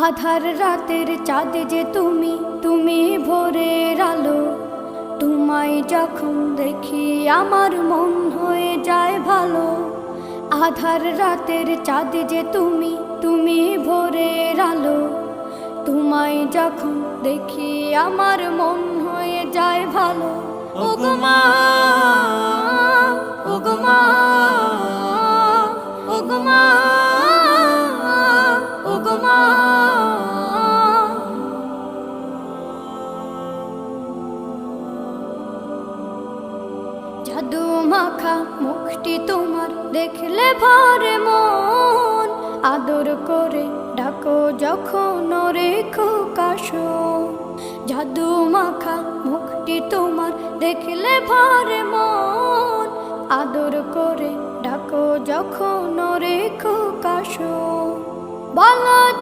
আধার রাতের চাঁদ যে তুমি, তুমি ভোরের আলো। তোমায় যখন দেখি আমার মন হয়ে যায় ভালো। আধার রাতের চাঁদ যে তুমি, তুমি ভোরের আলো। তোমায় যখন দেখি আমার মন হয়ে যায় ভালো। ওগো মা, ওগো মা, ওগো মা, ওগো মা। জাদু মাখা মুখটি তোমার দেখলে ভরে মন। আদর করে ডাকো যখন রেখো কাশো। জাদু মাখা মুখটি তোমার দেখলে ভরে মন। আদর করে ডাকো যখন রেখো কাশো। বলো